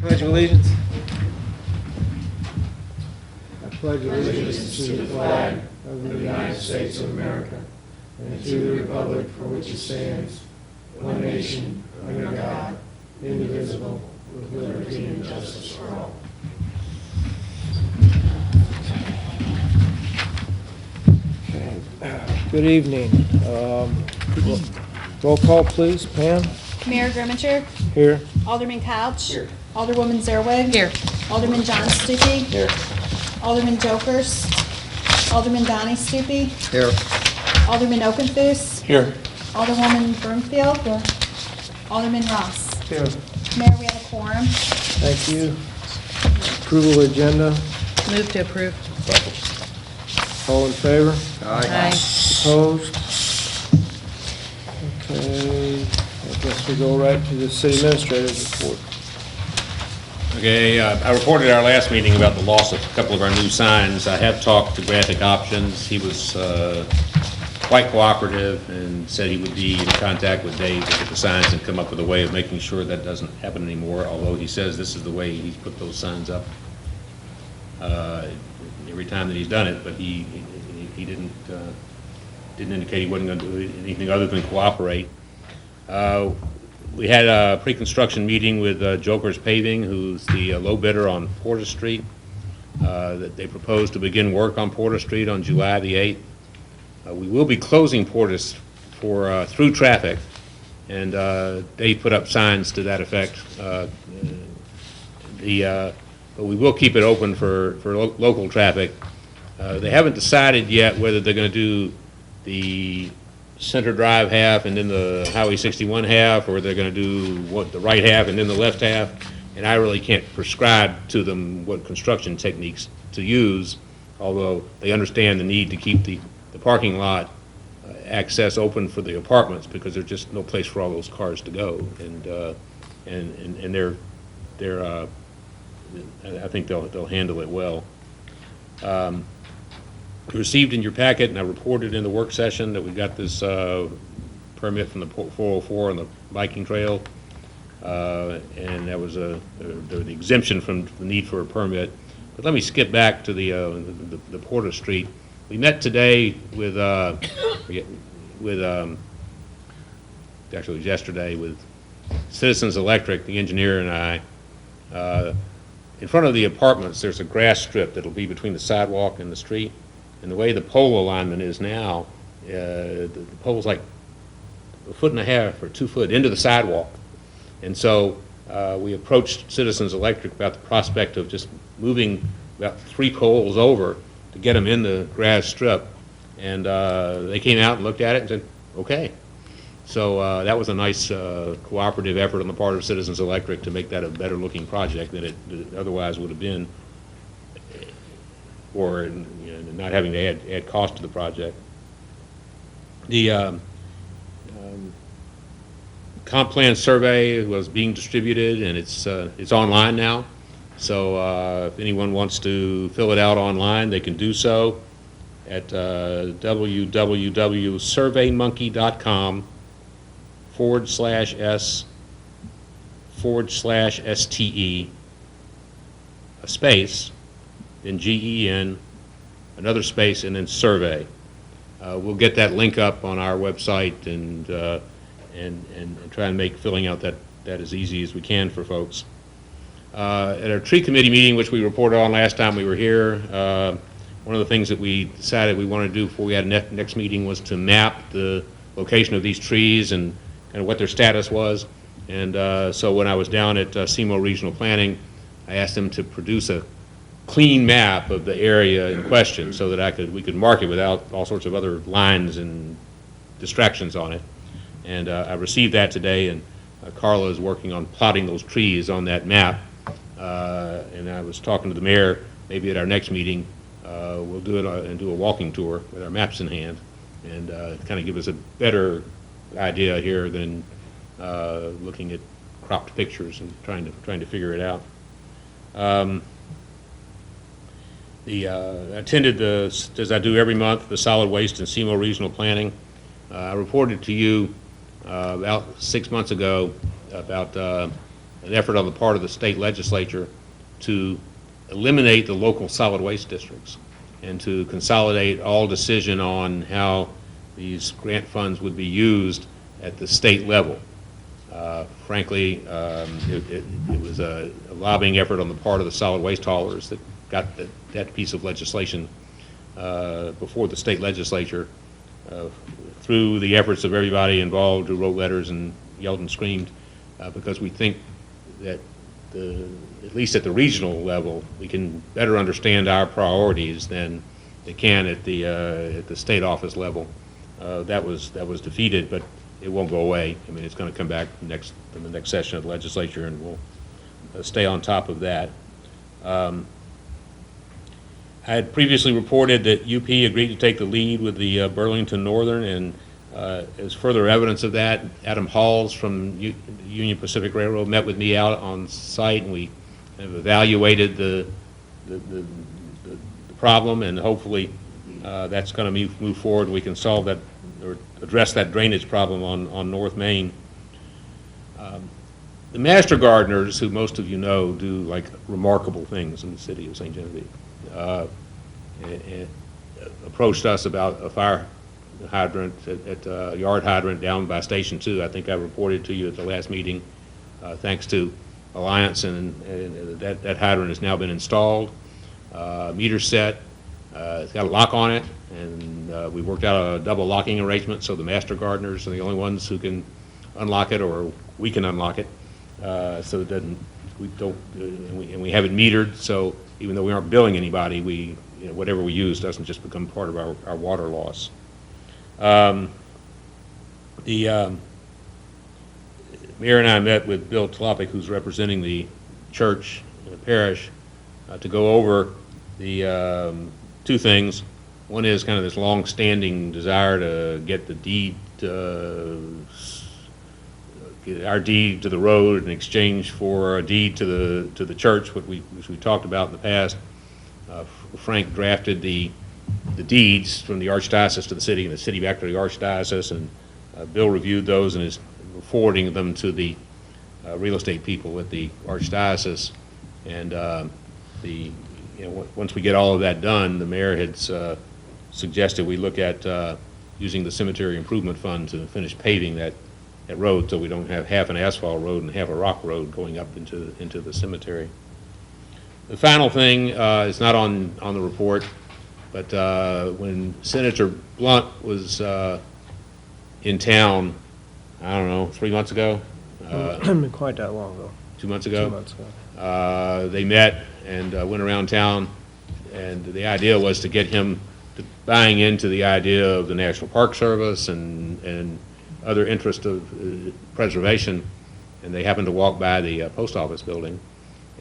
Pledge of allegiance. I pledge allegiance to the flag of the United States of America and to the republic for which it stands, one nation, under God, indivisible, with liberty and justice for all. Okay. Good evening. Roll call, please. Pam? Mayor Grimminger? Here. Alderman Couch? Here. Alderwoman Zerwig? Here. Alderman John Stuckey? Here. Alderman Jokers? Alderman Donnie Stuckey? Here. Alderman Okenthus? Here. Alderwoman Broomfield? Here. Alderman Ross? Here. Mayor, we have a quorum. Thank you. Approval agenda. Move to approve. All in favor? Aye. Opposed? Okay, I guess we go right to the city administrator's report. Okay, I reported at our last meeting about the loss of a couple of our new signs. I have talked to Graphic Options. He was quite cooperative and said he would be in contact with Dave to get the signs and come up with a way of making sure that doesn't happen anymore, although he says this is the way he's put those signs up every time that he's done it, but he didn't indicate he wasn't going to do anything other than cooperate. We had a pre-construction meeting with Jokers Paving, who's the low bidder on Porter Street. That they proposed to begin work on Porter Street on July the 8th. We will be closing Porter for through traffic, and they put up signs to that effect. But we will keep it open for local traffic. They haven't decided yet whether they're going to do the Center Drive half and then the Highway 61 half, or they're going to do the right half and then the left half. And I really can't prescribe to them what construction techniques to use, although they understand the need to keep the parking lot access open for the apartments, because there's just no place for all those cars to go. And they're I think they'll handle it well. Received in your packet, and I reported in the work session that we got this permit from the 404 on the biking trail, and that was the exemption from the need for a permit. But let me skip back to the Porter Street. We met today with actually it was yesterday, with Citizens Electric, the engineer, and I. In front of the apartments, there's a grass strip that'll be between the sidewalk and the street. And the way the pole alignment is now, the pole's like 1.5 feet or 2 foot into the sidewalk. And so we approached Citizens Electric about the prospect of just moving about 3 poles over to get them in the grass strip. And they came out and looked at it and said, okay. So that was a nice cooperative effort on the part of Citizens Electric to make that a better looking project than it otherwise would have been, or not having to add cost to the project. The comp plan survey was being distributed, and it's online now. So if anyone wants to fill it out online, they can do so at www.surveymonkey.com/S/STE, a space, then GEN, another space, and then survey. We'll get that link up on our website and try and make filling out that as easy as we can for folks. At our tree committee meeting, which we reported on last time we were here, one of the things that we decided we wanted to do before we had a next meeting was to map the location of these trees and what their status was. And so when I was down at SEMO Regional Planning, I asked them to produce a clean map of the area in question so that we could mark it without all sorts of other lines and distractions on it. And I received that today, and Carla is working on plotting those trees on that map. And I was talking to the mayor, maybe at our next meeting, we'll do it and do a walking tour with our maps in hand, and kind of give us a better idea here than looking at cropped pictures and trying to figure it out. I attended as I do every month, the Solid Waste and SEMO Regional Planning. I reported to you about 6 months ago about an effort on the part of the state legislature to eliminate the local solid waste districts and to consolidate all decision on how these grant funds would be used at the state level. Frankly, it was a lobbying effort on the part of the solid waste haulers that got that piece of legislation before the state legislature through the efforts of everybody involved who wrote letters and yelled and screamed, because we think that at least at the regional level, we can better understand our priorities than they can at the state office level. That was defeated, but it won't go away. I mean, it's going to come back in the next session of the legislature, and we'll stay on top of that. I had previously reported that UP agreed to take the lead with the Burlington Northern, and as further evidence of that, Adam Halls from Union Pacific Railroad met with me out on site, and we have evaluated the problem, and hopefully that's going to move forward. We can solve that or address that drainage problem on North Main. The master gardeners, who most of you know, do like remarkable things in the city of St. Genevieve, and approached us about a fire hydrant at a yard hydrant down by Station 2. I think I reported to you at the last meeting. Thanks to Alliance, and that hydrant has now been installed. Meter set. It's got a lock on it, and we worked out a double locking arrangement, so the master gardeners are the only ones who can unlock it, or we can unlock it, so it doesn't. We don't, and we have it metered, so even though we aren't billing anybody, whatever we use doesn't just become part of our water loss. The mayor and I met with Bill Tlopik, who's representing the church in the parish, to go over the two things. One is kind of this long-standing desire to get the deed, get our deed to the road in exchange for a deed to the church, which we talked about in the past. Frank drafted the deeds from the archdiocese to the city, and the city back to the archdiocese, and Bill reviewed those and is forwarding them to the real estate people at the archdiocese. And once we get all of that done, the mayor had suggested we look at using the cemetery improvement fund to finish paving that road, so we don't have half an asphalt road and half a rock road going up into the cemetery. The final thing is not on the report, but when Senator Blunt was in town, I don't know, 3 months ago? Been quite that long ago. 2 months ago? 2 months ago. They met and went around town, and the idea was to get him to buying into the idea of the National Park Service and other interest of preservation, and they happened to walk by the post office building,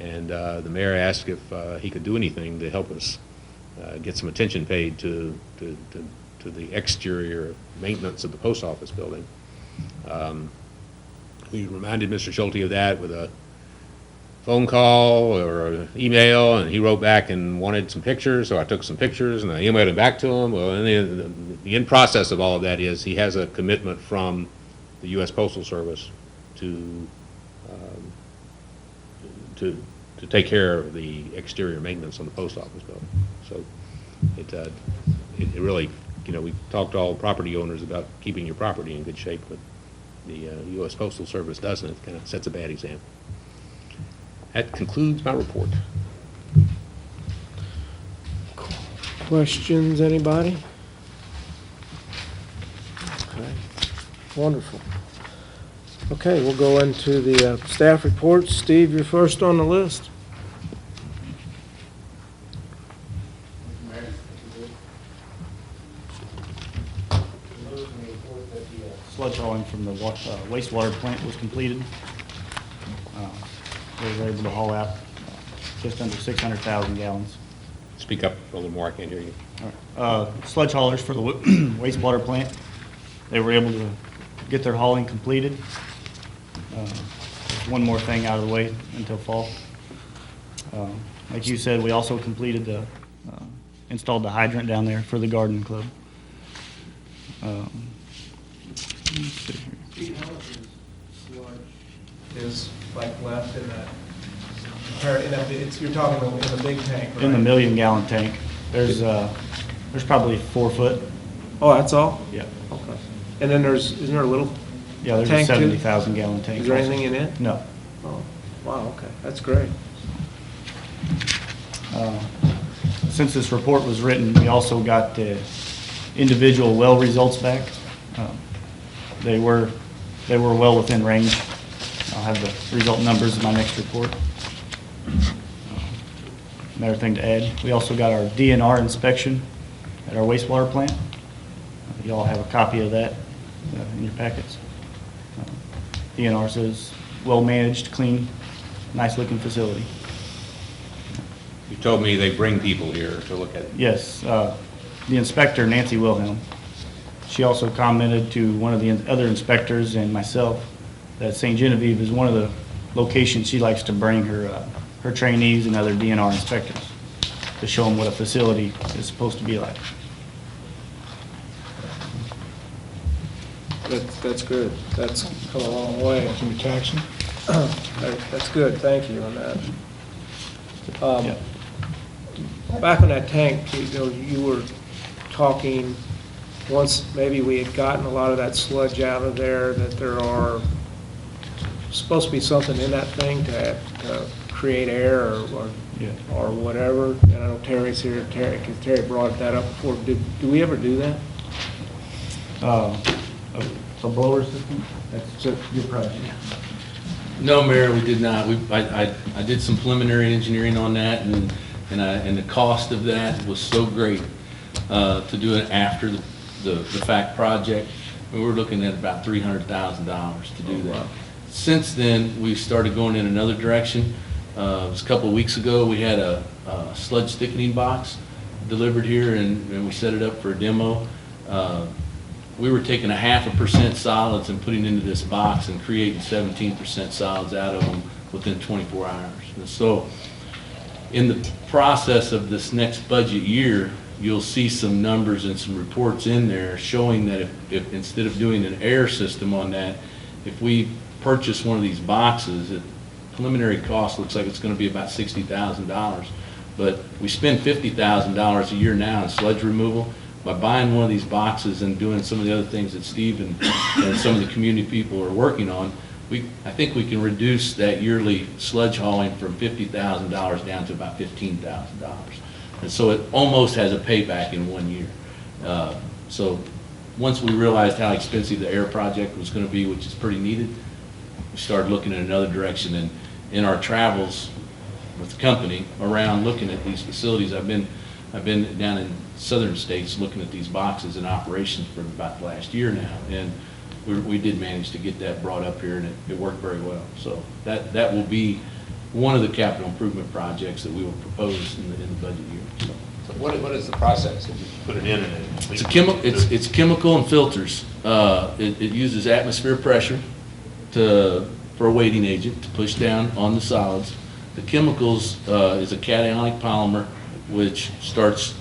and the mayor asked if he could do anything to help us get some attention paid to the exterior maintenance of the post office building. We reminded Mr. Schulte of that with a phone call or an email, and he wrote back and wanted some pictures, so I took some pictures and I emailed it back to him. Well, and the end process of all of that is he has a commitment from the U.S. Postal Service to take care of the exterior maintenance on the post office building. So it really, we talked to all property owners about keeping your property in good shape, but the U.S. Postal Service doesn't. It kind of sets a bad example. That concludes my report. Questions, anybody? Okay. Wonderful. Okay, we'll go into the staff reports. Steve, you're first on the list. Sludge hauling from the wastewater plant was completed. They were able to haul out just under 600,000 gallons. Speak up a little more. I can't hear you. All right. Sludge haulers for the wastewater plant, they were able to get their hauling completed. One more thing out of the way until fall. Like you said, we also completed installed the hydrant down there for the garden club. Let's see here. is like left in that, you're talking in the big tank, right? In the 1 million gallon tank, there's probably 4 foot. Oh, that's all? Yeah. Okay. And then isn't there a little Yeah, there's tank a too? 70,000 gallon tank. Is there also. anything in it? No. Oh, wow, okay, that's great. Since this report was written, we also got the individual well results back. They were well within range. I'll have the result numbers in my next report. Another thing to add, we also got our DNR inspection at our wastewater plant. You all have a copy of that in your packets. DNR says well-managed, clean, nice-looking facility. You told me they bring people here to look at it. Yes, the inspector, Nancy Wilhelm, she also commented to one of the other inspectors and myself that St. Genevieve is one of the locations she likes to bring her trainees and other DNR inspectors to show them what a facility is supposed to be like. That's good. That's come a long way. That's good, thank you on that. Yeah. Back on that tank, you were talking, once maybe we had gotten a lot of that sludge out of there, that there are supposed to be something in that thing to create air Yeah. or whatever. And I know Terry's here, because Terry brought that up before. Do we ever do that? A blower system? That's your project. No, Mayor, we did not. I did some preliminary engineering on that, and the cost of that was so great to do it after the fact project. We were looking at about $300,000 to do that. Since then, we started going in another direction. It was a couple of weeks ago. We had a sludge thickening box delivered here, and we set it up for a demo. We were taking 0.5% solids and putting into this box and creating 17% solids out of them within 24 hours. And so in the process of this next budget year, you'll see some numbers and some reports in there showing that if instead of doing an air system on that, if we purchase one of these boxes, the preliminary cost looks like it's going to be about $60,000. But we spend $50,000 a year now in sludge removal. By buying one of these boxes and doing some of the other things that Steve and some of the community people are working on, I think we can reduce that yearly sludge hauling from $50,000 down to about $15,000. And so it almost has a payback in 1 year. So once we realized how expensive the air project was going to be, which is pretty needed, we started looking in another direction. And in our travels with the company around looking at these facilities, I've been down in southern states looking at these boxes in operations for about the last year now, and we did manage to get that brought up here, and it worked very well. So that will be one of the capital improvement projects that we will propose in the budget year. So what is the process? If you put it in and It's chemical and filters. It uses atmosphere pressure for a weighting agent to push down on the solids. The chemicals is a cationic polymer which starts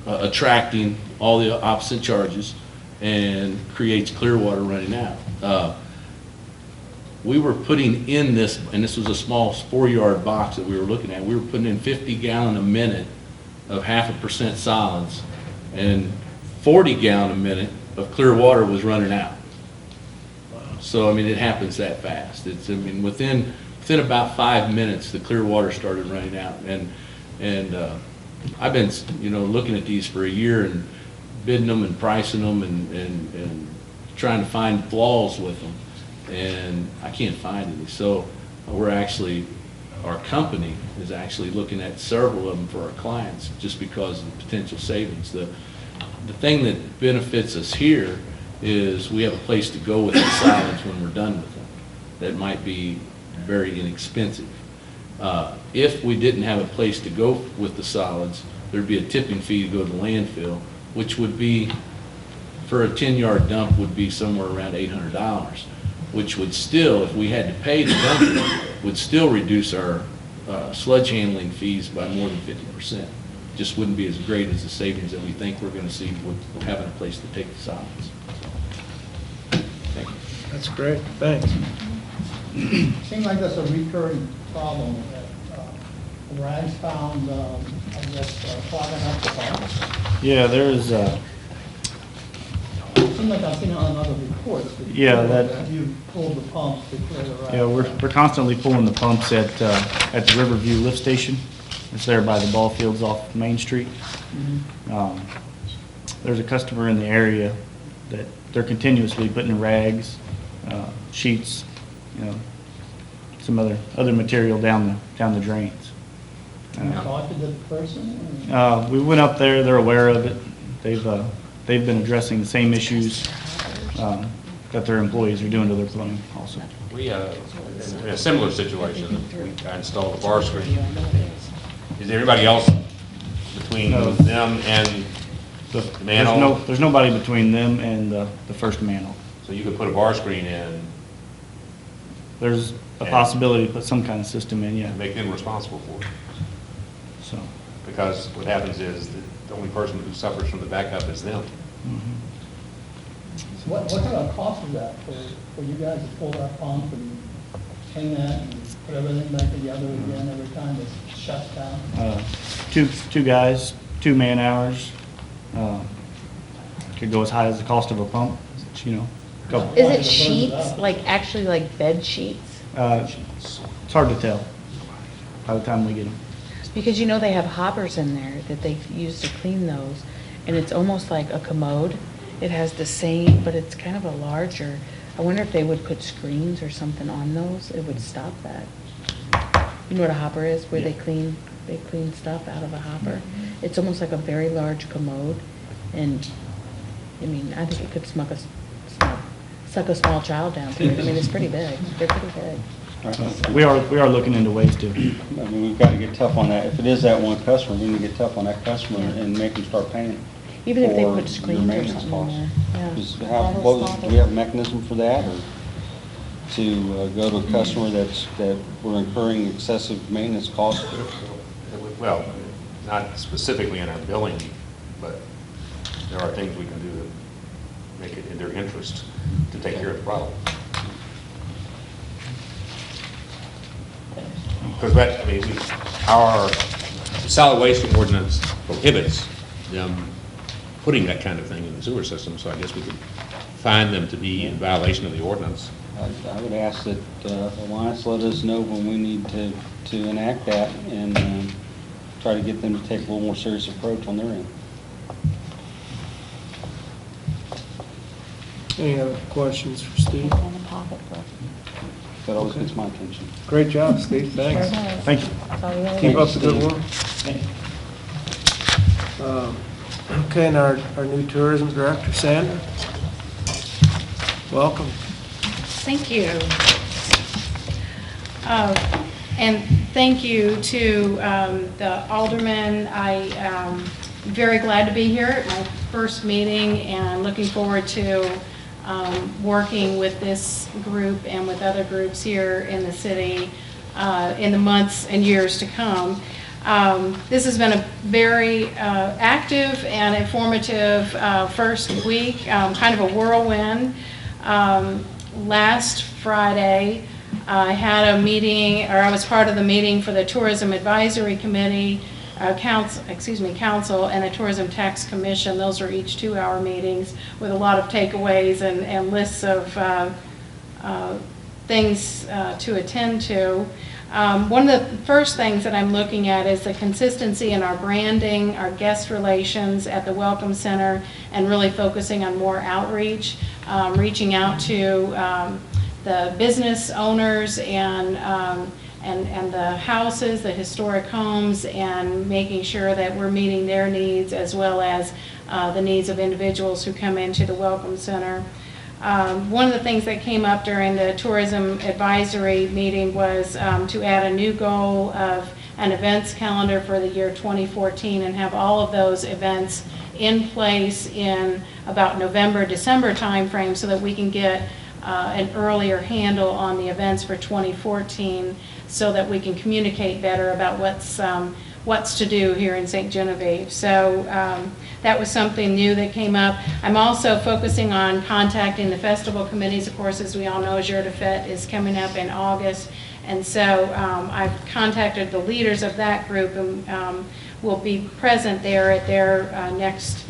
attracting all the opposite charges and creates clear water running out. We were putting in this, and this was a small 4-yard box that we were looking at, we were putting in 50 gallon a minute of 0.5% solids, and 40 gallon a minute of clear water was running out. So, I mean, it happens that fast. Within about 5 minutes, the clear water started running out. And I've been, looking at these for a year and bidding them and pricing them and trying to find flaws with them, and I can't find any. So our company is actually looking at several of them for our clients just because of the potential savings. The thing that benefits us here is we have a place to go with the solids when we're done with them. That might be very inexpensive. If we didn't have a place to go with the solids, there'd be a tipping fee to go to the landfill, which would be, for a 10-yard dump, would be somewhere around $800, which would still, if we had to pay the dumper, would still reduce our sludge handling fees by more than 50%. Just wouldn't be as great as the savings that we think we're going to see with having a place to take the solids. Thank you. That's great, thanks. Seems like that's a recurring problem, that rags found, I guess, clogging up the pumps. Yeah, there's, Seems like I've seen it on other reports. Yeah, that- You pulled the pumps to clear the rags. yeah, we're constantly pulling the pumps at the Riverview lift station. It's there by the ball fields off Main Street. There's a customer in the area that they're continuously putting rags, sheets, you know, some other material down the drains. Talk to the person? We went up there, they're aware of it. They've been addressing the same issues that their employees are doing to their plumbing also. We, in a similar situation, I installed a bar screen. Is there anybody else between No. them and the manhole? There's nobody between them and the first manhole. So you could put a bar screen in There's a possibility to put some kind of system in, yeah. and make them responsible for it. So, Because what happens is that the only person who suffers from the backup is them. What kind of cost is that for you guys to pull that pump and clean that and put everything back together again every time it shuts down? two guys, 2 man hours. Could go as high as the cost of a pump, you know. Couple. Is it sheets, like actually like bed sheets? It's hard to tell by the time we get them. Because you know they have hoppers in there that they use to clean those, and it's almost like a commode. It has the same, but it's kind of a larger. I wonder if they would put screens or something on those, it would stop that. You know what a hopper is, where they clean stuff out of a hopper? It's almost like a very large commode, and, I mean, I think it could suck a small child down through it. I mean, it's pretty big, they're pretty big. We are looking into ways to. I mean, we've got to get tough on that. If it is that one customer, we need to get tough on that customer and make them start paying. Even if they for put screens their or maintenance something in costs. there, Just do we have a mechanism for that, or to go to a customer that we're incurring excessive maintenance costs? Well, not specifically in our billing, but there are things we can do to make it in their interest to take care of the problem. Because that, I mean, our solid waste ordinance prohibits them putting that kind of thing in the sewer system, so I guess we could find them to be in violation of the ordinance. I would ask that Alliance let us know when we need to enact that and try to get them to take a little more serious approach on their end. Any other questions for Steve? On the pocketbook. That always gets my attention. Great job, Steve, thanks. Thank you. That's all we really Keep need. up the good work. Okay, and our new tourism director, Sandra. Welcome. Thank you. And thank you to the aldermen. I am very glad to be here at my first meeting and looking forward to working with this group and with other groups here in the city in the months and years to come. This has been a very active and informative first week, kind of a whirlwind. Last Friday, I had a meeting, or I was part of the meeting for the Tourism Advisory Committee, Council, and the Tourism Tax Commission. Those are each 2-hour meetings with a lot of takeaways and lists of things to attend to. One of the first things that I'm looking at is the consistency in our branding, our guest relations at the Welcome Center, and really focusing on more outreach, reaching out to the business owners and the houses, the historic homes, and making sure that we're meeting their needs as well as the needs of individuals who come into the Welcome Center. One of the things that came up during the tourism advisory meeting was to add a new goal of an events calendar for the year 2014 and have all of those events in place in about November, December timeframe so that we can get an earlier handle on the events for 2014 so that we can communicate better about what's to do here in St. Genevieve. So that was something new that came up. I'm also focusing on contacting the festival committees. Of course, as we all know, Jour de Fête is coming up in August. And so I've contacted the leaders of that group and will be present there at their next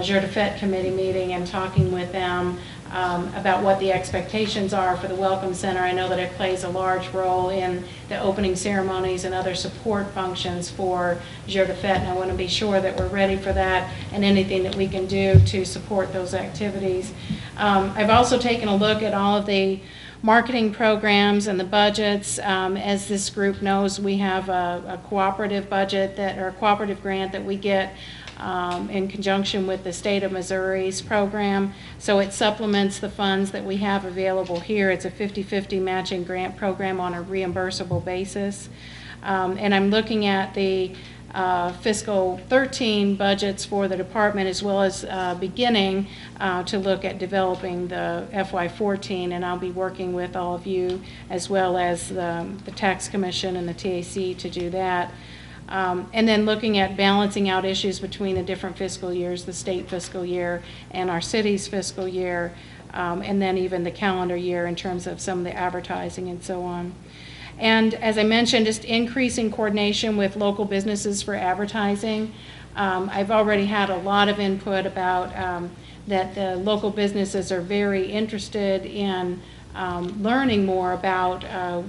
Jour de Fête committee meeting and talking with them about what the expectations are for the Welcome Center. I know that it plays a large role in the opening ceremonies and other support functions for Jour de Fête, and I want to be sure that we're ready for that and anything that we can do to support those activities. I've also taken a look at all of the marketing programs and the budgets. As this group knows, we have a cooperative budget or a cooperative grant that we get in conjunction with the state of Missouri's program. So it supplements the funds that we have available here. It's a 50-50 matching grant program on a reimbursable basis. And I'm looking at the fiscal 13 budgets for the department, as well as beginning to look at developing the FY14, and I'll be working with all of you as well as the Tax Commission and the TAC to do that. And then looking at balancing out issues between the different fiscal years, the state fiscal year and our city's fiscal year, and then even the calendar year in terms of some of the advertising and so on. And as I mentioned, just increasing coordination with local businesses for advertising. I've already had a lot of input about that the local businesses are very interested in learning more about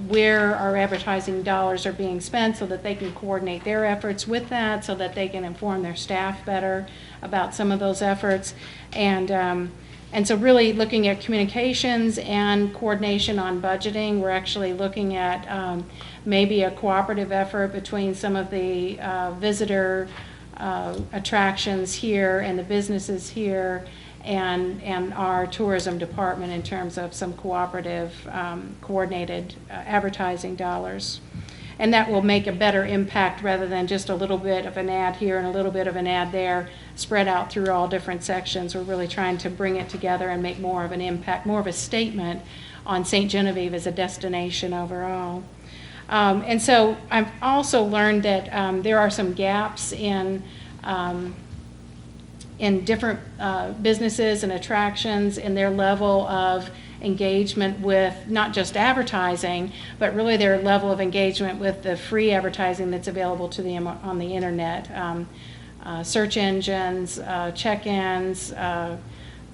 where our advertising dollars are being spent so that they can coordinate their efforts with that, so that they can inform their staff better about some of those efforts. And so really looking at communications and coordination on budgeting. We're actually looking at maybe a cooperative effort between some of the visitor attractions here and the businesses here and our tourism department in terms of some cooperative coordinated advertising dollars. And that will make a better impact rather than just a little bit of an ad here and a little bit of an ad there spread out through all different sections. We're really trying to bring it together and make more of an impact, more of a statement on St. Genevieve as a destination overall. And so I've also learned that there are some gaps in different businesses and attractions in their level of engagement with not just advertising, but really their level of engagement with the free advertising that's available to them on the internet. Search engines, check-ins,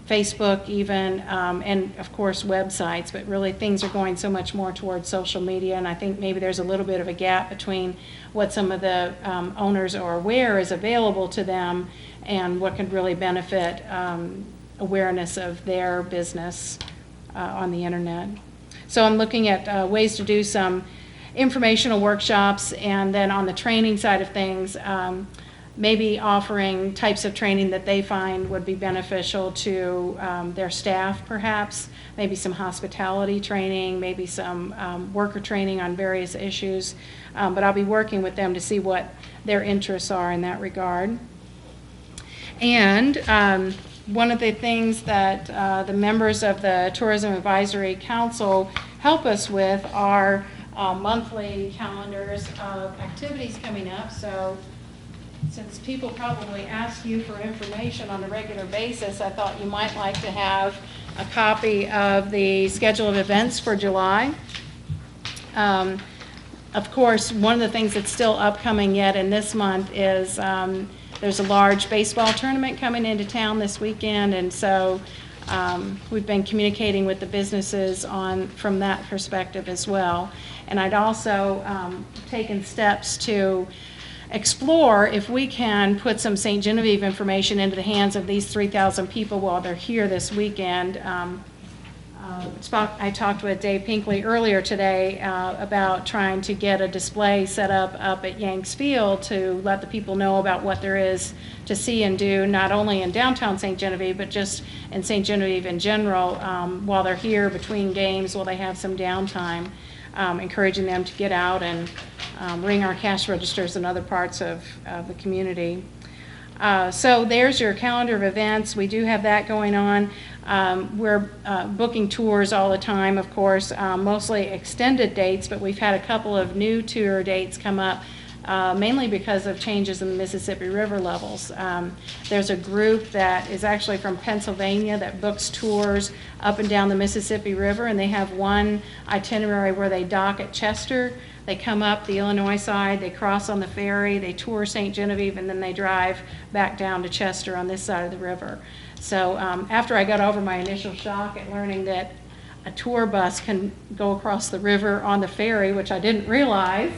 Facebook even, and of course websites, but really things are going so much more towards social media, and I think maybe there's a little bit of a gap between what some of the owners are aware is available to them and what could really benefit awareness of their business on the internet. So I'm looking at ways to do some informational workshops, and then on the training side of things, maybe offering types of training that they find would be beneficial to their staff perhaps, maybe some hospitality training, maybe some worker training on various issues, but I'll be working with them to see what their interests are in that regard. And one of the things that the members of the Tourism Advisory Council help us with are monthly calendars of activities coming up. So since people probably ask you for information on a regular basis, I thought you might like to have a copy of the schedule of events for July. Of course, one of the things that's still upcoming yet in this month is there's a large baseball tournament coming into town this weekend, and so we've been communicating with the businesses from that perspective as well. And I'd also taken steps to explore if we can put some St. Genevieve information into the hands of these 3,000 people while they're here this weekend. I talked with Dave Pinkley earlier today about trying to get a display set up at Yanks Field to let the people know about what there is to see and do, not only in downtown St. Genevieve, but just in St. Genevieve in general, while they're here between games, while they have some downtime, encouraging them to get out and ring our cash registers in other parts of the community. So there's your calendar of events. We do have that going on. We're booking tours all the time, of course, mostly extended dates, but we've had a couple of new tour dates come up mainly because of changes in the Mississippi River levels. There's a group that is actually from Pennsylvania that books tours up and down the Mississippi River, and they have one itinerary where they dock at Chester. They come up the Illinois side, they cross on the ferry, they tour St. Genevieve, and then they drive back down to Chester on this side of the river. So after I got over my initial shock at learning that a tour bus can go across the river on the ferry, which I didn't realize,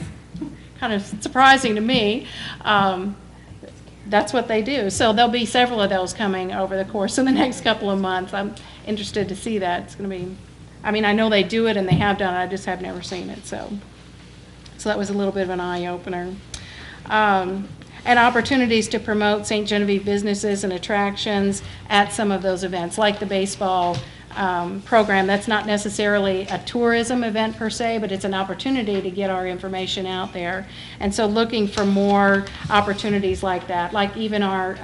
kind of surprising to me, that's what they do. So there'll be several of those coming over the course of the next couple of months. I'm interested to see that. It's going to be, I mean, I know they do it and they have done it, I just have never seen it. So that was a little bit of an eye-opener. And opportunities to promote St. Genevieve businesses and attractions at some of those events, like the baseball program. That's not necessarily a tourism event per se, but it's an opportunity to get our information out there. And so looking for more opportunities like that, like even our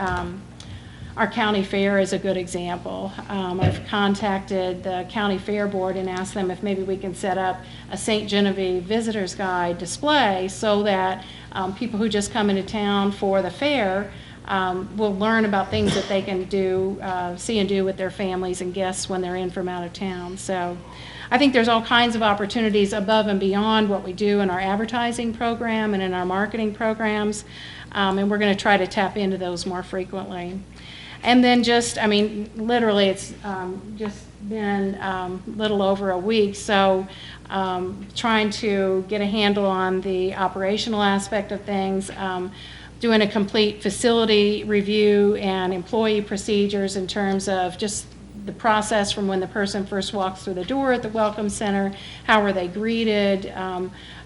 county fair is a good example. I've contacted the county fair board and asked them if maybe we can set up a St. Genevieve visitor's guide display so that people who just come into town for the fair will learn about things that they can do, see and do with their families and guests when they're in from out of town. So I think there's all kinds of opportunities above and beyond what we do in our advertising program and in our marketing programs, and we're going to try to tap into those more frequently. And then just, I mean, literally it's just been a little over a week, so trying to get a handle on the operational aspect of things, doing a complete facility review and employee procedures in terms of just the process from when the person first walks through the door at the Welcome Center, how are they greeted,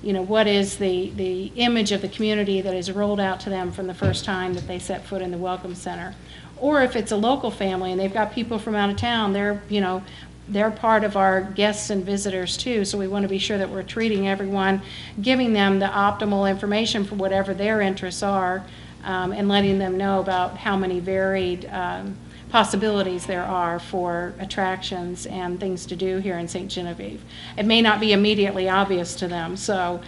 you know, what is the image of the community that is rolled out to them from the first time that they set foot in the Welcome Center. Or if it's a local family and they've got people from out of town, they're part of our guests and visitors too, so we want to be sure that we're treating everyone, giving them the optimal information for whatever their interests are, and letting them know about how many varied possibilities there are for attractions and things to do here in St. Genevieve. It may not be immediately obvious to them, so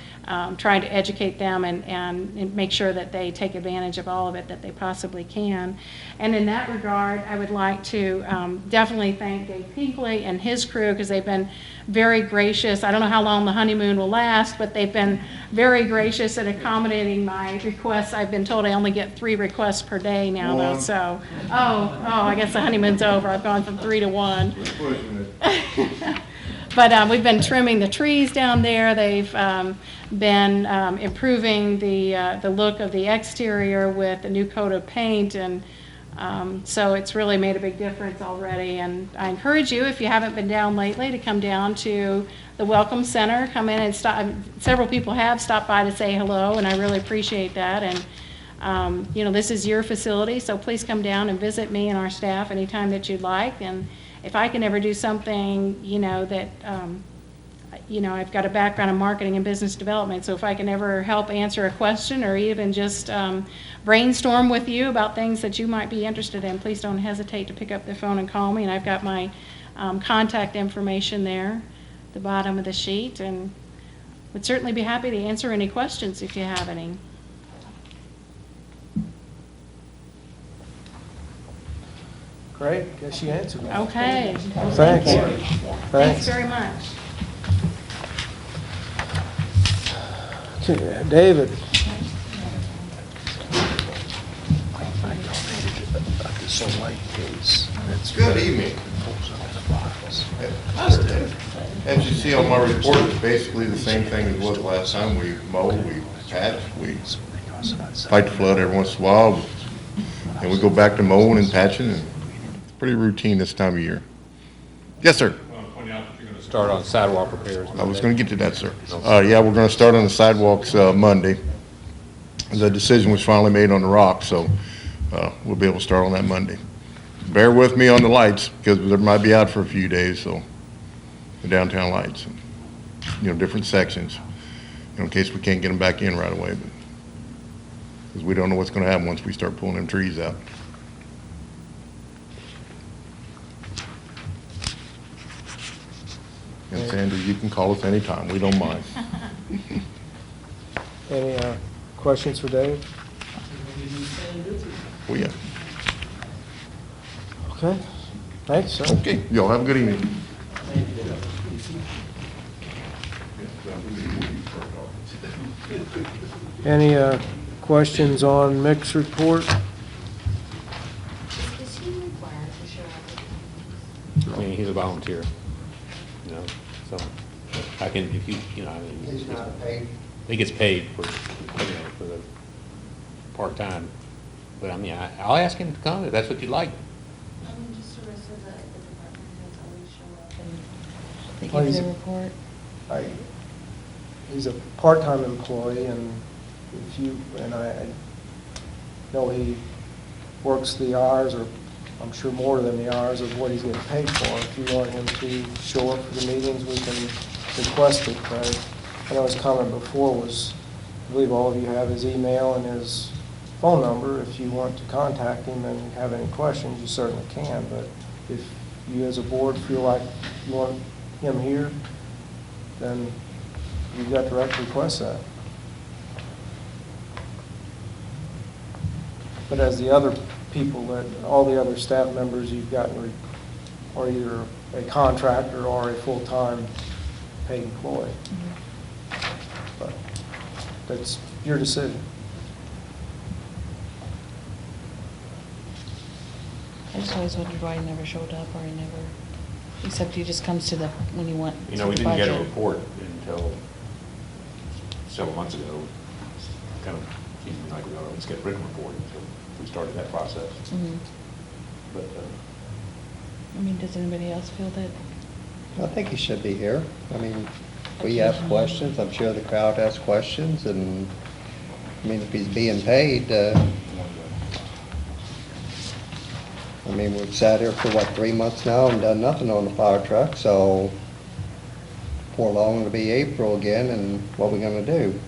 trying to educate them and make sure that they take advantage of all of it that they possibly can. And in that regard, I would like to definitely thank Dave Pinkley and his crew, because they've been very gracious. I don't know how long the honeymoon will last, but they've been very gracious at accommodating my requests. I've been told I only get 3 requests per day now, though, so, I guess the honeymoon's over. I've gone from 3 to 1. But we've been trimming the trees down there. They've been improving the look of the exterior with a new coat of paint, and so it's really made a big difference already. And I encourage you, if you haven't been down lately, to come down to the Welcome Center. Come in and stop. Several people have stopped by to say hello, and I really appreciate that. And this is your facility, so please come down and visit me and our staff anytime that you'd like. And if I can ever do something, that, I've got a background in marketing and business development, so if I can ever help answer a question or even just brainstorm with you about things that you might be interested in, please don't hesitate to pick up the phone and call me. And I've got my contact information there at the bottom of the sheet, and would certainly be happy to answer any questions if you have any. Great, guess you answered that. Okay. Thanks. Thanks very much. David. Good evening. As you see on my report, it's basically the same thing as was last time. We mow, we patch, we fight the flood every once in a while, and we go back to mowing and patching, and it's pretty routine this time of year. Yes, sir. I want to point out that you're going to start on sidewalk repairs. I was going to get to that, sir. Yeah, we're going to start on the sidewalks Monday. The decision was finally made on the rock, so we'll be able to start on that Monday. Bear with me on the lights, because they might be out for a few days, so the downtown lights, different sections, in case we can't get them back in right away, because we don't know what's going to happen once we start pulling them trees out. And Sandra, you can call us anytime. We don't mind. Any questions for Dave? Oh, yeah. Okay, thanks, sir. Okay, y'all have a good evening. Any questions on Mick's report? Is he required to show up? I mean, he's a volunteer, you know, so I can, if you, you know, I mean. He's not paid. He gets paid for, you know, for the part-time, but I mean, I'll ask him to come if that's what you'd like. I mean, just sort of so that the department heads always show up and they Well, give he's their a- report. He's a part-time employee, and if you, and I know he works the hours, or I'm sure more than the hours of what he's getting paid for. If you want him to show up for the meetings, we can request it. I know his comment before was, I believe all of you have his email and his phone number. If you want to contact him and have any questions, you certainly can, but if you as a board feel like you want him here, then you've got the right to request that. But as the other people, that all the other staff members you've gotten are either a contractor or a full-time paid employee. But that's your decision. I just always wondered why he never showed up, or he never, except he just comes to the, when he went You to know, we the didn't get a budget. report until several months ago. Kind of seemed like we ought to at least get a written report until we started that process. Mhm. But, I mean, does anybody else feel that? I think he should be here. I mean, we ask questions, I'm sure the crowd asks questions, and, I mean, if he's being paid, I mean, we've sat here for, what, 3 months now and done nothing on the fire truck, so before long it'll be April again, and what are we gonna do?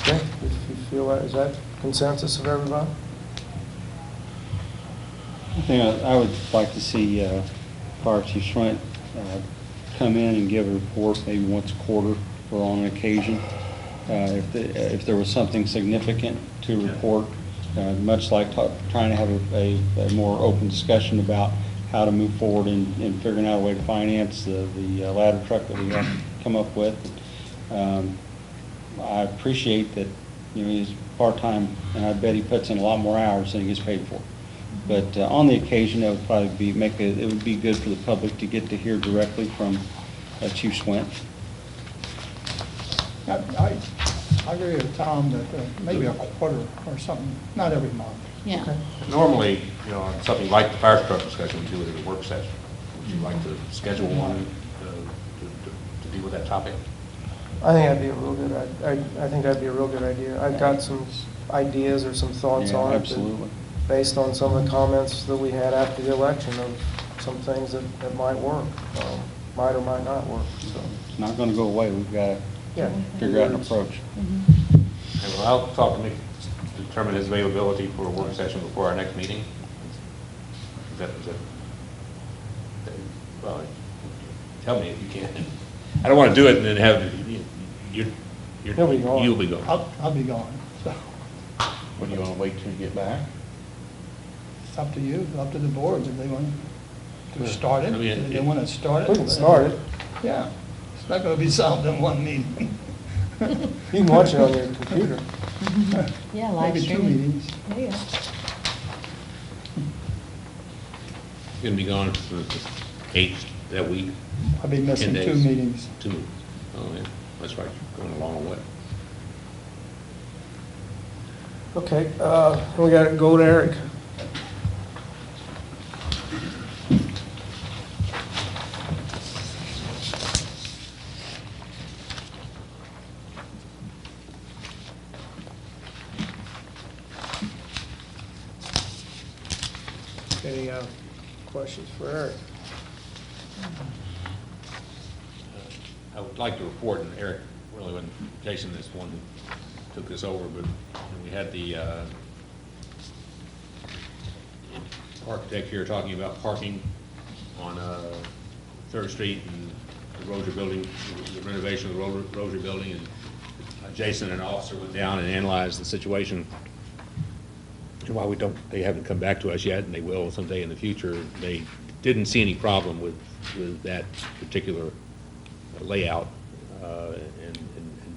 Okay, if you feel that, is that consensus of everybody? I think I would like to see Fire Chief Schwint come in and give a report maybe once a quarter or on an occasion. If there was something significant to report, much like trying to have a more open discussion about how to move forward in figuring out a way to finance the ladder truck that we have come up with. I appreciate that, you know, he's part-time, and I bet he puts in a lot more hours than he gets paid for. But on the occasion, that would probably be, it would be good for the public to get to hear directly from Chief Swint. I agree with Tom that maybe a quarter or something, not every month. Yeah. normally, you know, on something like the fire truck discussion, we do it at a work session. Would you like to schedule one to deal with that topic? I think that'd be a real good, I think that'd be a real good idea. I've got some ideas or some thoughts Yeah, on it. absolutely. Based on some of the comments that we had after the election of some things that might work, might or might not work, so. It's not going to go away. We've got Yeah. to figure out an approach. Okay, well, I'll talk to Mick, determine his availability for a work session before our next meeting. Is that, well, tell me if you can. I don't want to do it and then have, He'll be gone. You'll be gone. I'll be gone, so What, do you want to wait till you get back? it's up to you, up to the boards if they want to start it. I mean, If they want to start it. We can start it. Yeah, it's not going to be solved in one meeting. You can watch it on your computer. Yeah, live Maybe 2 streaming. meetings. There you go. You're going to be gone for the 8th that week? I'll be missing 10 2 days. meetings. 2 meetings. Oh, yeah, that's right, you're going a long way. Okay, we got to go to Eric. Any questions for Eric? I would like to report, and Eric really wasn't, Jason is one who took this over, but we had the architect here talking about parking on Third Street and the Rozier Building, the renovation of the Rozier Building, and Jason and an officer went down and analyzed the situation. And while they haven't come back to us yet, and they will someday in the future, they didn't see any problem with that particular layout, and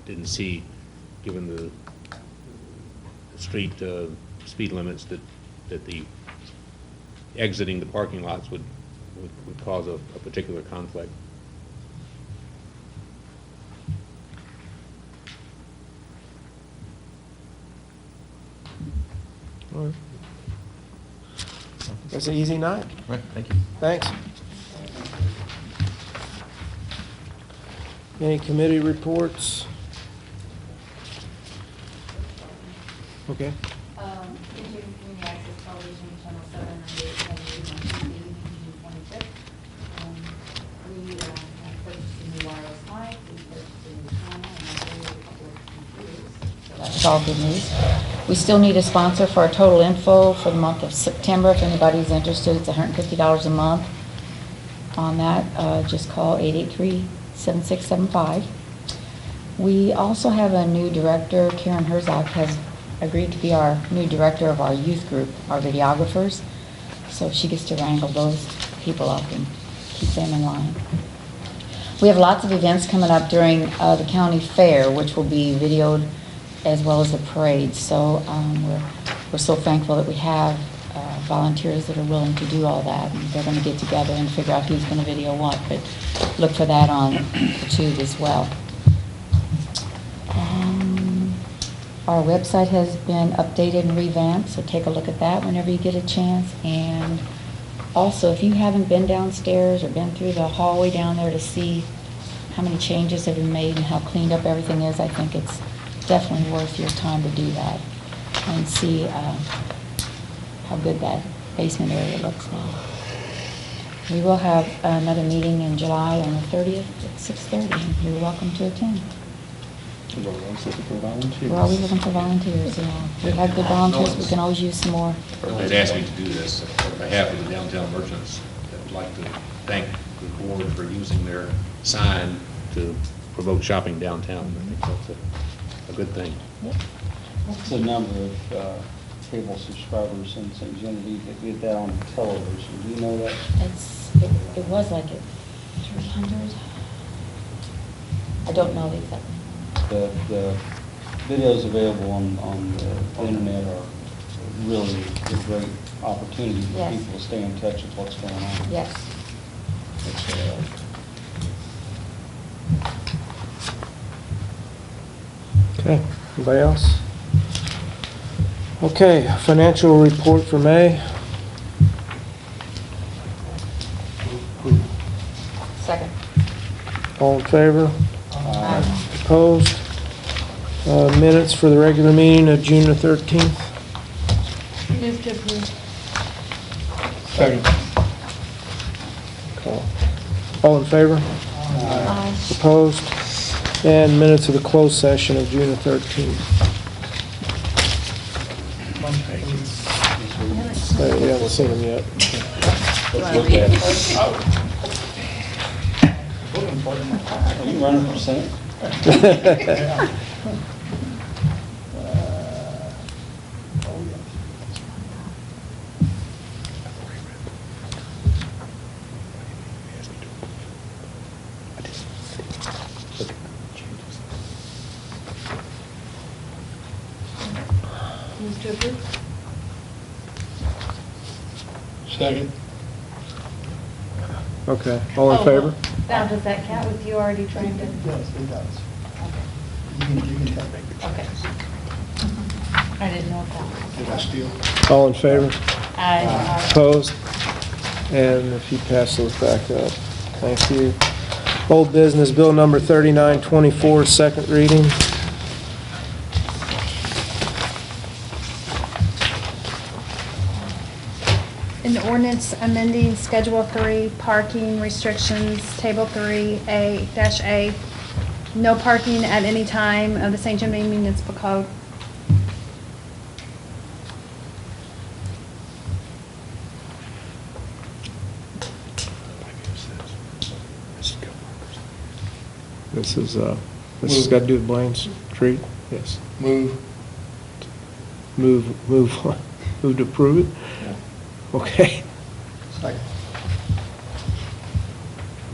didn't see, given the street speed limits, that the exiting the parking lots would cause a particular conflict. All right. That's an easy night. Right, thank you. Thanks. Any committee reports? Okay. Into Community Access Television, Channel 7, on June 25th. We have purchased a new wireless mic, we purchased a new TOMA, and a couple of computers. So that's all good news. We still need a sponsor for our total info for the month of September. If anybody's interested, it's $150 a month. On that, just call 883-7675. We also have a new director. Karen Herzog has agreed to be our new director of our youth group, our videographers. So she gets to wrangle those people up and keep them in line. We have lots of events coming up during the county fair, which will be videoed, as well as the parade. So we're so thankful that we have volunteers that are willing to do all that. And they're going to get together and figure out who's going to video what. But look for that on the tube as well. Our website has been updated and revamped, so take a look at that whenever you get a chance. And also, if you haven't been downstairs or been through the hallway down there to see how many changes have been made and how cleaned up everything is, I think it's definitely worth your time to do that and see how good that basement area looks now. We will have another meeting in July on the 30th at 6:30, and you're welcome to attend. We're always looking for volunteers. We're always looking for volunteers, yeah. We have good volunteers, we can always use some more. They'd asked me to do this on behalf of the downtown merchants. I'd like to thank the board for using their sign to promote shopping downtown. I think that's a good thing. What's the number of cable subscribers in St. Genevieve that get that on television? Do you know that? It was like 300. I don't know the exact. The videos available on the internet are really a great opportunity for Yes. people to stay in touch with what's going on. Yes. Okay, anybody else? Okay, financial report for May. Second. All in favor? Opposed? Minutes for the regular meeting of June the 13th. Move to approve. Second. All in favor? Opposed? And minutes of the closed session of June the 13th. You haven't seen them yet. Are you running for Senate? Move to approve. Second. Okay, all in favor? Now, does that count with you already trying to? Yes, it does. You can tell me. Okay. I didn't know if that was. Did I steal? All in favor? Aye. Opposed? And if you pass those back up. Thank you. Old business, bill number 3924, second reading. An ordinance amending Schedule 3 parking restrictions, Table 3A-A, no parking at any time of the St. Genevieve Municipal Code. This has got to do with Blaine Street? Yes. Move. Move to approve it? Okay. Second.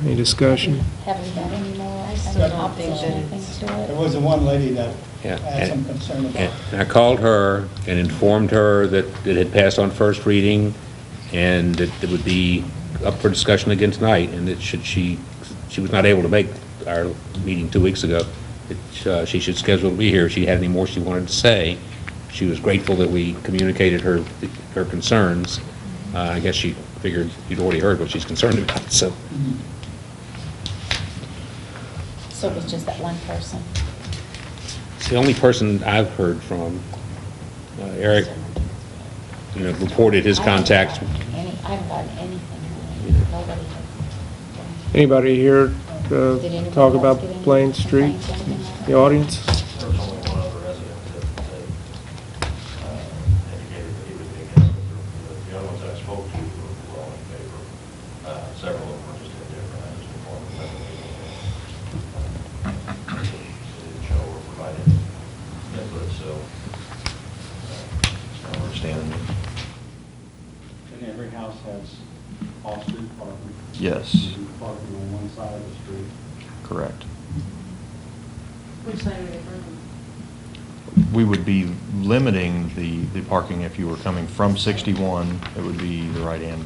Any discussion? Have we got any more? I still don't think that it's- There was the one lady that Yeah, had some and- concern about. And I called her and informed her that it had passed on first reading and that it would be up for discussion again tonight, and that she was not able to make our meeting 2 weeks ago, that she should schedule to be here if she had any more she wanted to say. She was grateful that we communicated her concerns. I guess she figured you'd already heard what she's concerned about, so. So it was just that one person? It's the only person I've heard from. Eric, reported his contacts. I haven't gotten anything. Nobody has. Anybody here Did to anybody talk else about get any Blaine Street? complaints, anything like that? The audience? There was only one other resident that indicated that he would be against it. The other ones I spoke to were all in favor. Several of them were just indifferent. I just informed them that they didn't show or provide any input, so I understand. And every house has off-street parking. Yes, Parking on one side of the street. correct. Which side are they from? We would be limiting the parking if you were coming from 61, it would be the right hand,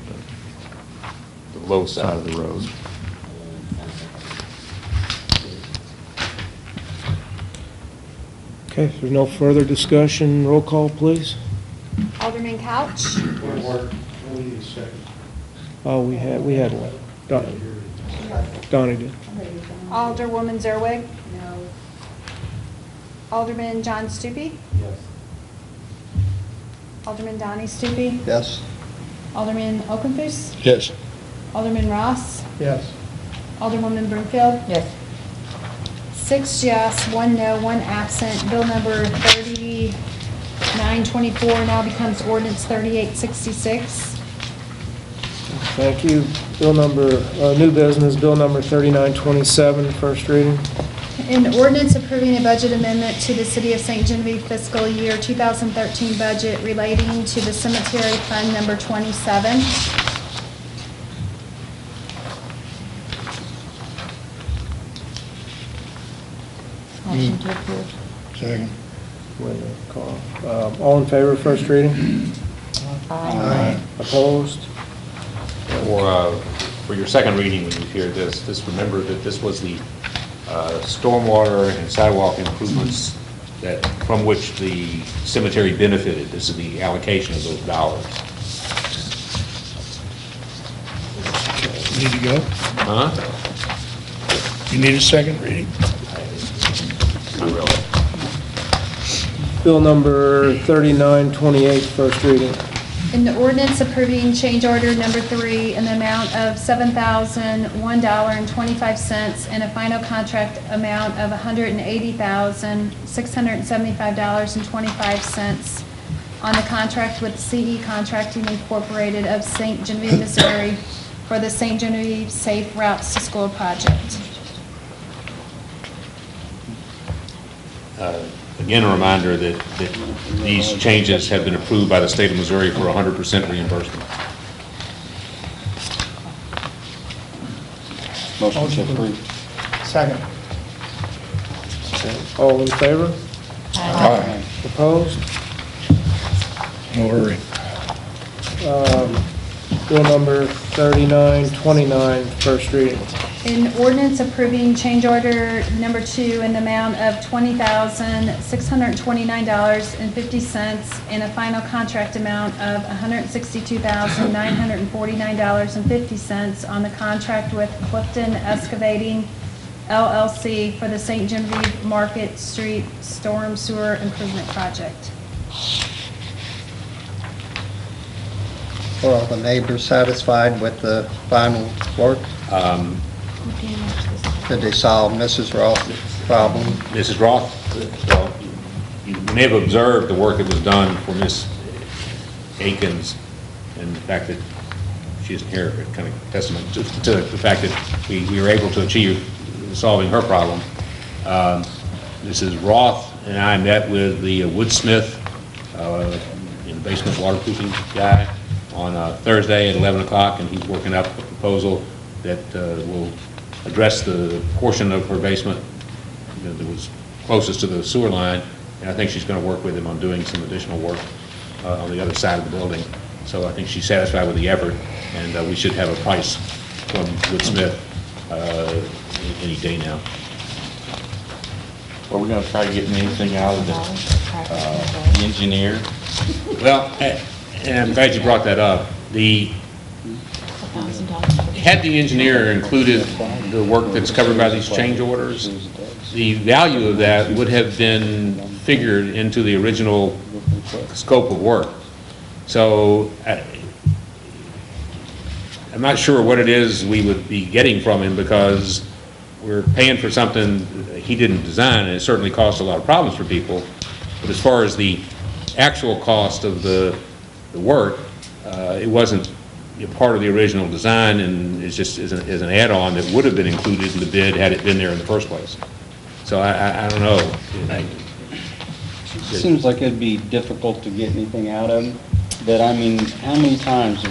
The low side of the road. Okay, if there's no further discussion, roll call, please. Alderman Couch. We need a second. Oh, we had one. Donnie did. Alderwoman Zerwig. No. Alderman John Stupi. Yes. Alderman Donnie Stupi. Yes. Alderman Okenthus. Yes. Alderman Ross. Yes. Alderwoman Broomfield. Yes. 6 yes, 1 no, 1 absent. Bill number 3924 now becomes ordinance 3866. Thank you. Bill number, new business, bill number 3927, first reading. An ordinance approving a budget amendment to the City of St. Genevieve fiscal year 2013 budget relating to the cemetery fund number 27. Motion to approve. Second. Wait a minute, call. All in favor, first reading? Aye. Opposed? For your second reading, when you hear this, just remember that this was the stormwater and sidewalk improvements from which the cemetery benefited. This is the allocation of those dollars. Need to go? Huh? You need a second reading? Not really. Bill number 3928, first reading. An ordinance approving change order number 3 in the amount of $7,001.25 and a final contract amount of $180,675.25 on the contract with CE Contracting Incorporated of St. Genevieve, Missouri for the St. Genevieve Safe Routes to School project. Again, a reminder that these changes have been approved by the state of Missouri for 100% reimbursement. Motion to approve. Second. All in favor? Aye. Opposed? No hurry. Bill number 3929, first reading. An ordinance approving change order number 2 in the amount of $20,629.50 and a final contract amount of $162,949.50 on the contract with Clifton Excavating LLC for the St. Genevieve Market Street Storm Sewer Improvement Project. Are all the neighbors satisfied with the final work? Did they solve Mrs. Ross's problem? Mrs. Roth, well, you may have observed the work that was done for Miss Akins, and the fact that she isn't here, kind of testament to the fact that we were able to achieve solving her problem. Mrs. Roth and I met with the woodsmith in the basement waterproofing guy on Thursday at 11 o'clock, and he's working up a proposal that will address the portion of her basement that was closest to the sewer line, and I think she's going to work with him on doing some additional work on the other side of the building. So I think she's satisfied with the effort, and we should have a price from Woodsmith any day now. Are we going to try getting anything out of the engineer? Well, and I'm glad you brought that up. Had the engineer included the work that's covered by these change orders, the value of that would have been figured into the original scope of work. So I'm not sure what it is we would be getting from him, because we're paying for something he didn't design, and it certainly caused a lot of problems for people. But as far as the actual cost of the work, it wasn't part of the original design, and it's just as an add-on that would have been included in the bid had it been there in the first place. So I don't know. It seems like it'd be difficult to get anything out of them, but I mean, how many times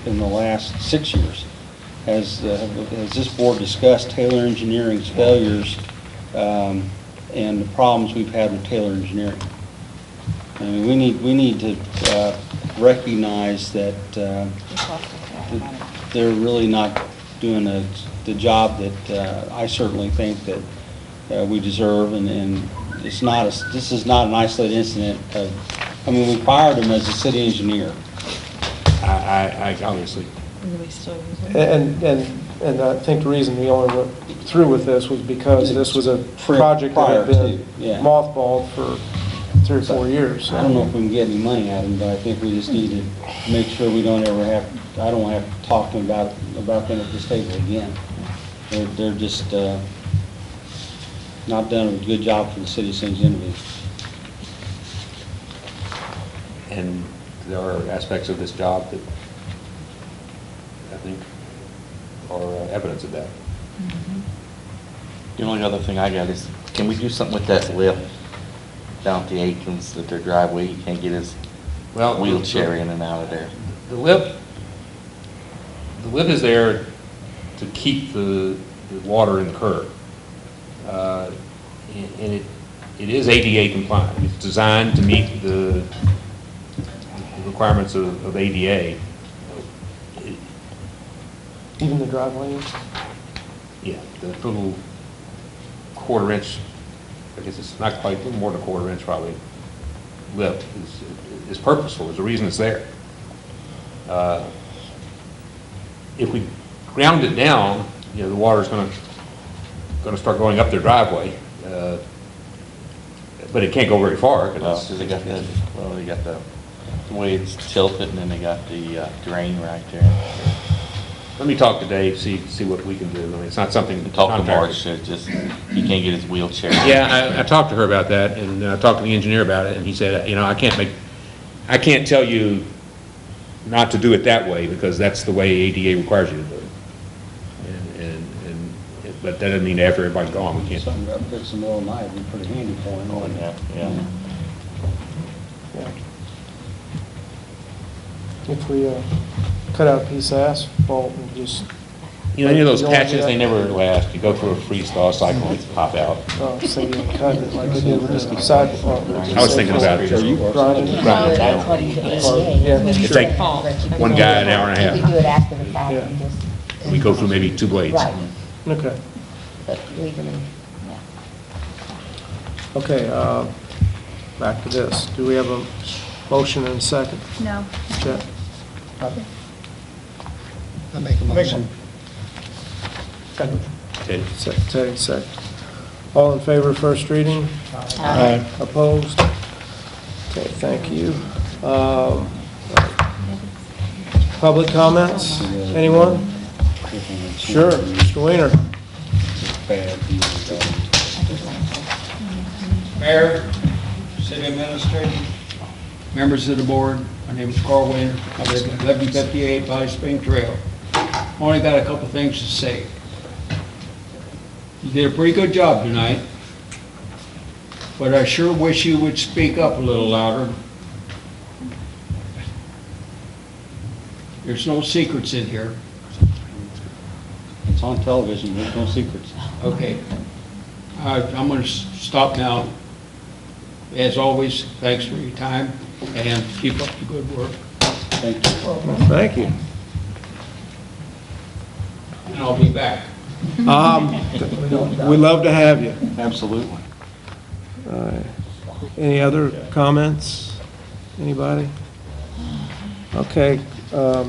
in the last 6 years has this board discussed Taylor Engineering's failures and the problems we've had with Taylor Engineering? I mean, we need to recognize that they're really not doing the job that I certainly think that we deserve, and it's not this is not an isolated incident. I mean, we fired him as a city engineer. I obviously. And I think the reason we only went through with this was because this was a project that had been mothballed for 3 or 4 years. I don't know if we can get any money out of them, but I think we just need to make sure we don't ever have, I don't have to talk to them about them at this table again. They're just not done a good job for the city of St. Genevieve. And there are aspects of this job that I think are evidence of that. The only other thing I got is, can we do something with that lip down at the Aikens, that their driveway, he can't get his wheelchair in and out of there? The lip is there to keep the water in the curb. And it is ADA compliant. It's designed to meet the requirements of ADA. Even the driveway is? Yeah, the little 1/4 inch, I guess it's not quite, a little more than 1/4 inch probably, lip is purposeful. There's a reason it's there. If we ground it down, the water's going to start going up their driveway, but it can't go very far. They got the way it's tilted, and then they got the drain right there. Let me talk to Dave, see what we can do. I mean, it's not something. Talk to Marsh, just he can't get his wheelchair. Yeah, I talked to her about that, and I talked to the engineer about it, and he said, I can't tell you not to do it that way, because that's the way ADA requires you to do it. But that doesn't mean after everybody's gone, we can't. Something up fix the middle of the night would be pretty handy for him. Oh, yeah. If we cut out a piece of asphalt and just... Any of those patches, they never last. You go through a freeze-thaw cycle, and they pop out. Oh, so you cut it like they did with the sidewalk. I was thinking about it. Grinding it. It take one guy an hour and a half. You can do it after the fact Yeah. and just. We go through maybe 2 blades. Right, Okay. but legally, yeah. Okay, back to this. Do we have a motion and a second? No. Chet? I make a motion. Ted? Teddy, second. All in favor of first reading? Aye. Opposed? Okay, thank you. Public comments? Anyone? Sure, Mr. Weiner. Mayor, City Administrator, members of the board, my name is Carl Weiner. I live at 1158 Valley Spring Trail. Only got a couple things to say. You did a pretty good job tonight, but I sure wish you would speak up a little louder. There's no secrets in here. It's on television, there's no secrets. Okay. I'm going to stop now. As always, thanks for your time, and keep up the good work. Thank you. Thank you. And I'll be back. We'd love to have you. Absolutely. Any other comments? Anybody? Okay. Do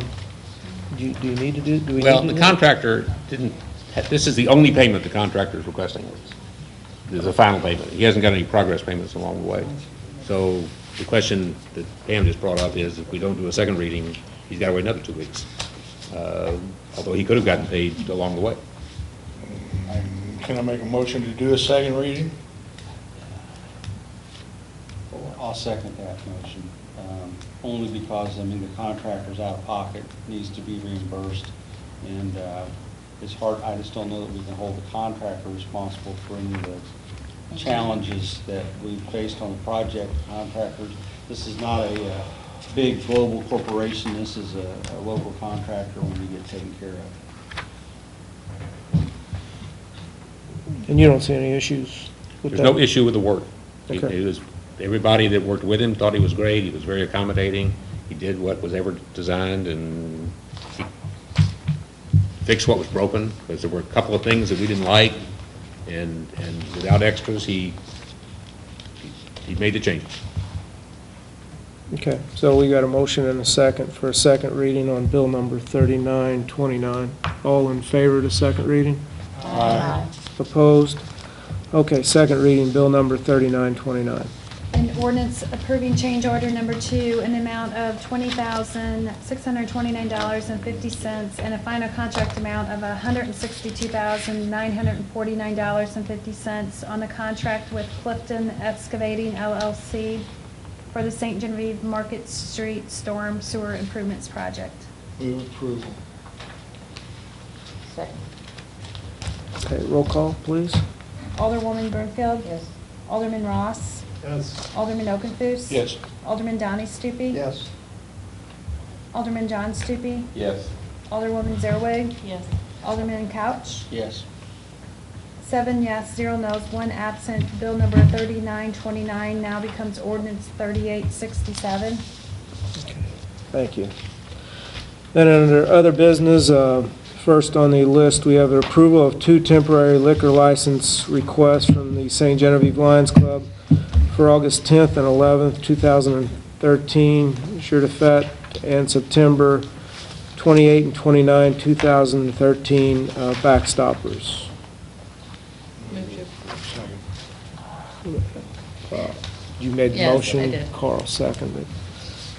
you need to do we Well, need to the do- contractor didn't, this is the only payment the contractor is requesting. This is the final payment. He hasn't got any progress payments along the way. So the question that Pam just brought up is, if we don't do a second reading, he's got to wait another 2 weeks. Although he could have gotten paid along the way. Can I make a motion to do a second reading? I'll second that motion, only because, I mean, the contractor's out of pocket, needs to be reimbursed, and it's hard, I just don't know that we can hold the contractor responsible for any of the challenges that we've faced on the project. Contractors, this is not a big global corporation, this is a local contractor when we get taken care of. And you don't see any issues with that? There's no issue with the work. Okay. Everybody that worked with him thought he was great. He was very accommodating. He did what was ever designed, and he fixed what was broken, because there were a couple of things that we didn't like, and without extras, he made the changes. Okay, so we got a motion and a second for a second reading on bill number 3929. All in favor of the second reading? Aye. Opposed? Okay, second reading, bill number 3929. An ordinance approving change order number 2 in the amount of $20,629.50 and a final contract amount of $162,949.50 on the contract with Clifton Excavating LLC for the St. Genevieve Market Street Storm Sewer Improvements Project. Move approval. Second. Okay, roll call, please. Alderwoman Broomfield. Yes. Alderman Ross. Yes. Alderman Okenthus. Yes. Alderman Donnie Stupi. Yes. Alderman John Stupi. Yes. Alderwoman Zerwig. Yes. Alderman Couch. Yes. 7 yes, 0 no's, 1 absent. Bill number 3929 now becomes ordinance 3867. Thank you. Then under other business, first on the list, we have the approval of 2 temporary liquor license requests from the St. Genevieve Lions Club for August 10th and 11th, 2013, sure to fet, and September 28 and 29, 2013, backstoppers. You made the Yes, motion? I did. Carl seconded.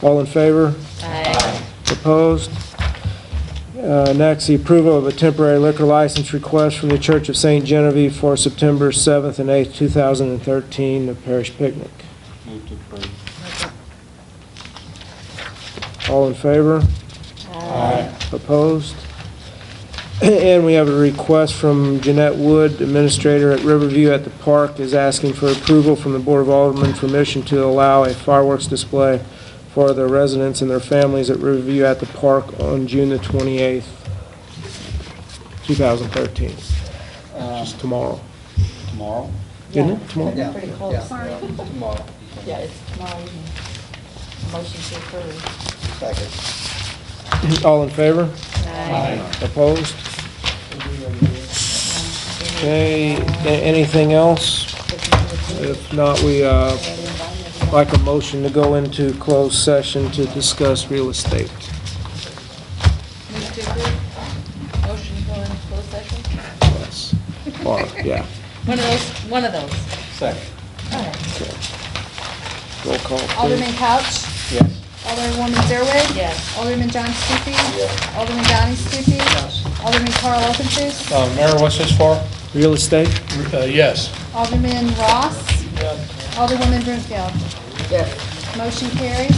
All in favor? Aye. Opposed? Next, the approval of a temporary liquor license request from the Church of St. Genevieve for September 7th and 8th, 2013, the parish picnic. Move to approve. All in favor? Aye. Opposed? And we have a request from Jeanette Wood, Administrator at Riverview at the Park, is asking for approval from the Board of Aldermen permission to allow a fireworks display for the residents and their families at Riverview at the Park on June the 28th, 2013. Just tomorrow. Tomorrow? Isn't it tomorrow? That's pretty close. Yeah. Tomorrow. Yeah, it's tomorrow evening. Motion to approve. Second. All in favor? Aye. Opposed? Okay, anything else? If not, we like a motion to go into closed session to discuss real estate. Move to approve. Motion to go into closed session? Yes. Or, yeah. One of those. Second. Roll call, please. Alderman Couch. Yes. Alderwoman Zerwig. Yes. Alderman John Stupi. Alderman Donnie Stupi. Yes. Alderman Carl Okenthus. Mayor, what's this for? Real estate? Yes. Alderman Ross. Alderwoman Broomfield. Yes. Motion carries.